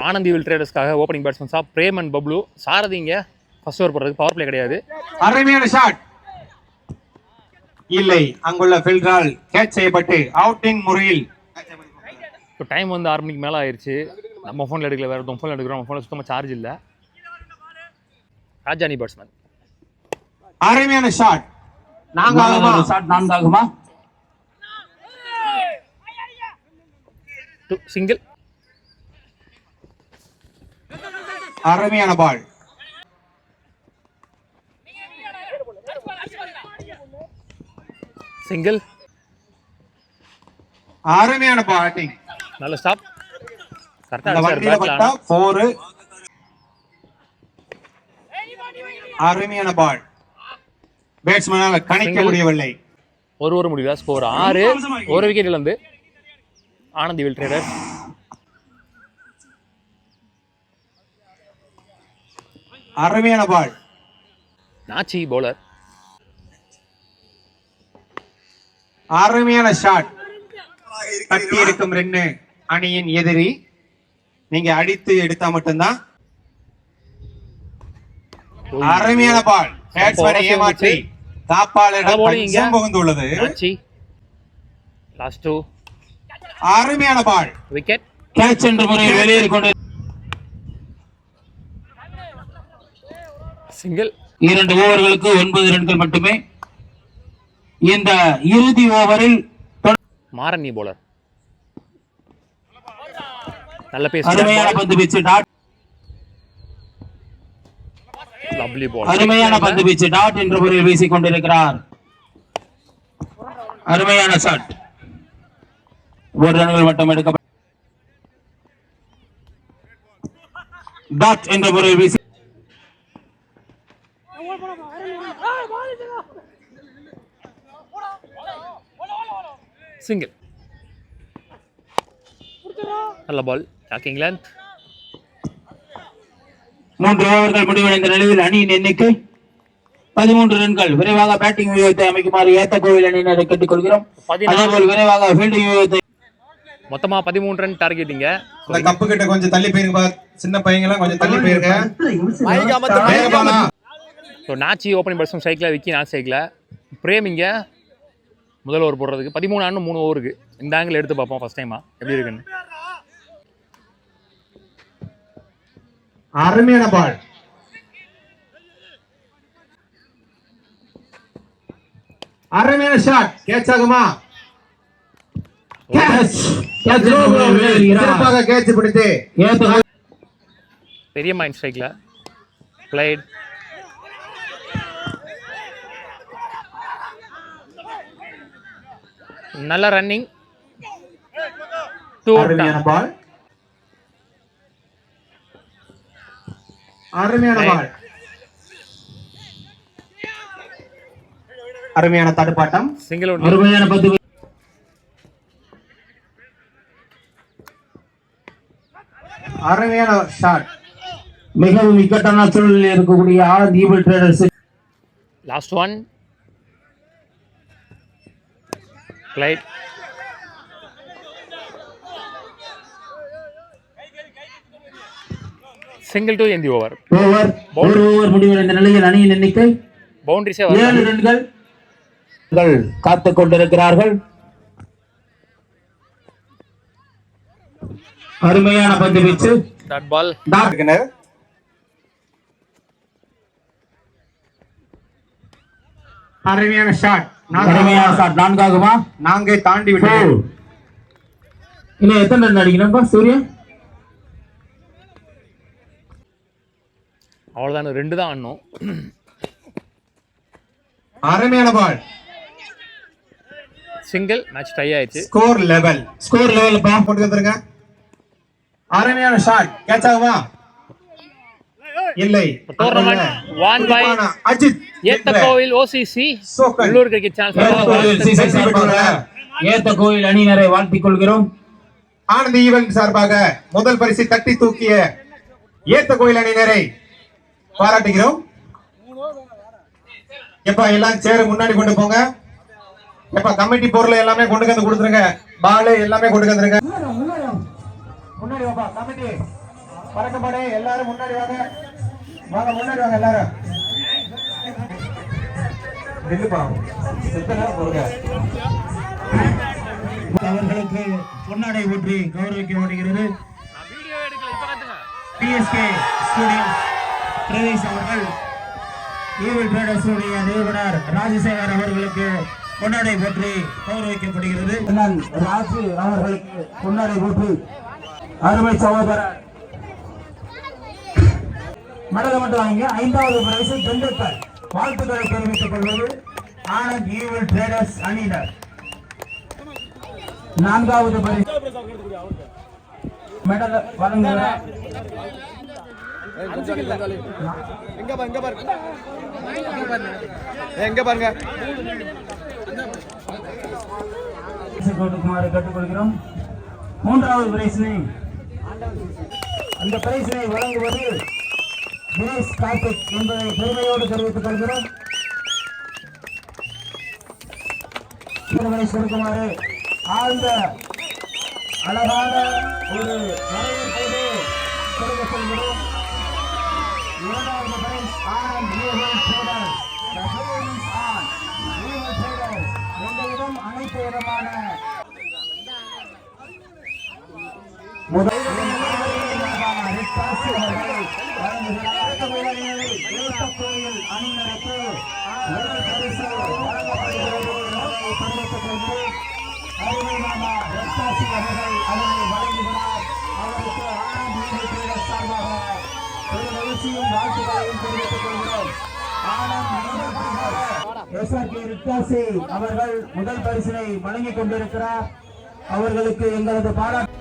ஆனந்தி வில் ட்ரேடர்ஸ்க்காக ஓப்பனிங் பேட்ஸ்மேன்ஸா பிரேம் அண்ட் பப்ளு. சாரதிங்க ஃபர்ஸ்ட் ஓவர் போடுறதுக்கு பவர் பிளே கிடையாது. அருமையான ஷாட் இல்லை, அங்குள்ள ஃபீல்டரால் கேட்ச் செய்யப்பட்டு அவுட்டிங் முறையில். இப்போ டைம் வந்து 6 மணிக்கு மேலே ஆயிடுச்சு. நம்ம ஃபோனில் எடுக்கல, வேறு ஒருத்தவங்க ஃபோனில் எடுக்கிறோம். நம்ம ஃபோனில் சுத்தமாக சார்ஜ் இல்லை. ராஜானி பேட்ஸ்மேன். அருமையான ஷாட். நான்காகுமா சிங்கிள். அருமையான பால். சிங்கிள். அருமையான பேட்டிங். நல்ல ஸ்டாப். கரெக்ட்டா 4. அருமையான பால். பேட்ஸ்மேனால கணிக்க முடியவில்லை. ஒரு ஓவர் முடியல. ஸ்கோர் 6. ஒரு விக்கெட் இழந்து ஆனந்தி வில் ட்ரேடர்ஸ். அருமையான பால். நாச்சி பவுலர். அருமையான ஷாட். கட்டி இருக்கும் 2 அணியின் எதிரி. நீங்க அடித்து எடுத்தா மட்டும்தான். அருமையான பால். பேட்ஸ்மேனை ஏமாற்றி காப்பாளரிடம் பஞ்சம் புகுந்துள்ளது. லாஸ்ட் 2. அருமையான பால். விக்கெட். கேட்ச் என்ற முறையில் வெளியேறி கொண்டு சிங்கிள். 2 ஓவர்களுக்கு 9 ரன்கள் மட்டுமே. இந்த இறுதி ஓவரில் மாரணி பவுலர். நல்ல பேஸ். அருமையான பந்து வீச்சு. Lovely ball. அருமையான பந்து வீச்சு. டாட் என்ற முறையில் வீசிக் கொண்டிருக்கிறார். அருமையான ஷாட். 1 ரன்கள் மட்டும் எடுக்க. டாட் என்ற முறையில் வீசி சிங்கிள். நல்ல பால். Docking length. 3 ஓவர்கள் முடிவடைந்த நிலையில் அணியின் எண்ணிக்கை 13 ரன்கள். விரைவாக பேட்டிங் வியூகத்தை அமைக்குமாறு ஏத்த கோவில் அணியினரை கேட்டுக் கொள்கிறோம். அதேபோல் விரைவாக ஃபீல்டிங் வியூகத்தை. மொத்தமா 13 ரன் டார்கெட்டிங்க. இந்த கப்பு கிட்ட கொஞ்சம் தள்ளி போயிருங்க. சின்ன பையங்க எல்லாம் கொஞ்சம் தள்ளி போயிருங்க. ஸோ நாச்சி ஓப்பனிங் பேட்ஸ்மேன் சைக்கிள், விக்கி நாச் சைக்கிள். பிரேம் இங்கே முதல் ஓவர் போடுறதுக்கு 13 ஆண்டு 3 ஓவருக்கு. இந்த ஆங்கிள் எடுத்து பார்ப்போம் ஃபர்ஸ்ட் டைமா எப்படி இருக்குன்னு. அருமையான பால். அருமையான ஷாட். கேட்ச் ஆகுமா? கேட்ச். சிறப்பாக கேட்ச் பிடித்து பெரிய மைண்ட் ஸ்ட்ரைக்ல பிளேட். நல்ல ரன்னிங். அருமையான பால். அருமையான பால். அருமையான தடுப்பாட்டம். சிங்கிள். அருமையான பந்து. அருமையான ஷாட். மிகவும் இக்கட்டான சூழலில் இருக்கக்கூடிய ஆனந்தி வில் traders. Last 1. Played. Single to end the over. ஒரு ஓவர் முடிவடைந்த நிலையில் அணியின் எண்ணிக்கை பவுண்டரிஸே 7 ரன்கள் காத்துக் கொண்டிருக்கிறார்கள். அருமையான பந்து வீச்சு. Dot ball. அருமையான ஷாட். அருமையான ஷாட். 4 ஆகுமா? 4 தாண்டி விட்டது. இன்னும் எத்தனை ரன் அடிக்கணும்பா சூர்யா? அவ்வளவுதான், 2 தான் ஆடணும். அருமையான பால். சிங்கிள். மேட்ச் டை ஆயிடுச்சு. ஸ்கோர் லெவல் பா போட்டு வந்துருங்க. அருமையான ஷாட். கேட்ச் ஆகுமா? இல்லை. டோர்னமெண்ட் வான் பை அஜித் ஏத்த கோவில் ஓசிசி உள்ளூர் கிரிக்கெட் சேனல். ஏத்த கோவில் அணியினரை வாழ்த்திக் கொள்கிறோம். ஆனந்தி ஈவென்ட் சார்பாக முதல் பரிசை தட்டி தூக்கிய ஏத்த கோவில் அணியினரை பாராட்டுகிறோம். எப்பா எல்லாம் சேர முன்னாடி கொண்டு போங்க. எப்பா கமிட்டி பொருள் எல்லாமே கொண்டு வந்து கொடுத்துருங்க. பால் எல்லாமே கொண்டு வந்துருங்க. முன்னாடி வாப்பா கமிட்டி. பறக்கப்படை எல்லாரும் முன்னாடி வாங்க, வாங்க முன்னாடி வாங்க எல்லாரும். நில்லுப்பா, செத்த நேரம் போடுங்க. அவர்களுக்கு பொன்னாடை ஊற்றி கௌரவிக்கப்படுகிறது. பிஎஸ்கே ஸ்டூடியோஸ் பிரதேஷ் அவர்கள் ஈவில் ட்ரேடர்ஸ் உடைய நிறுவனர் ராஜசேகர் அவர்களுக்கு பொன்னாடை போற்றி கௌரவிக்கப்படுகிறது. ராஜு அவர்களுக்கு பொன்னாடை போற்றி அருமை சகோதரர் மடலை மட்டும் வாங்க. 5வது பிரைஸ் திண்டுக்கல். வாழ்த்துக்களை தெரிவித்துக் கொள்வது ஆனந்த் ஈவில் ட்ரேடர்ஸ் அணியினர். 4வது பிரைஸ் மெடல் வழங்குகிறார். எங்க பாருங்க கொடுக்குமாறு கேட்டுக்கொள்கிறோம். 3வது பிரைஸினை அந்த பிரைஸினை வழங்குவது தினேஷ் கார்த்திக் என்பதை பெருமையோடு தெரிவித்துக் கொள்கிறோம். கொடுக்குமாறு ஆழ்ந்த அழகான ஒரு வரவேற்போடு கொடுக்க சொல்கிறோம். 2வது பிரைஸ் ஆனந்த் ஈவில் ட்ரேடர்ஸ். எங்களிடம் அனைத்து விதமான முதல் கோயில் அணியினருக்கு முதல் பரிசு வழங்கப்படுகிறது என்பதை தெரிவித்துக் கொள்கிறேன். அருமை மாமா ரத்தாசி அவர்கள் அதனை வழங்குகிறார். அவருக்கு ஆனந்த் ஈவில் ட்ரேடர்ஸ் சார்பாக ஒரு மகிழ்ச்சியும் வாழ்த்துக்களையும் தெரிவித்துக் கொள்கிறோம். எஸ்ஆர்கே ரித்தாசி அவர்கள் முதல் பரிசினை வழங்கிக் கொண்டிருக்கிறார். அவர்களுக்கு எங்களது பாராட்டு.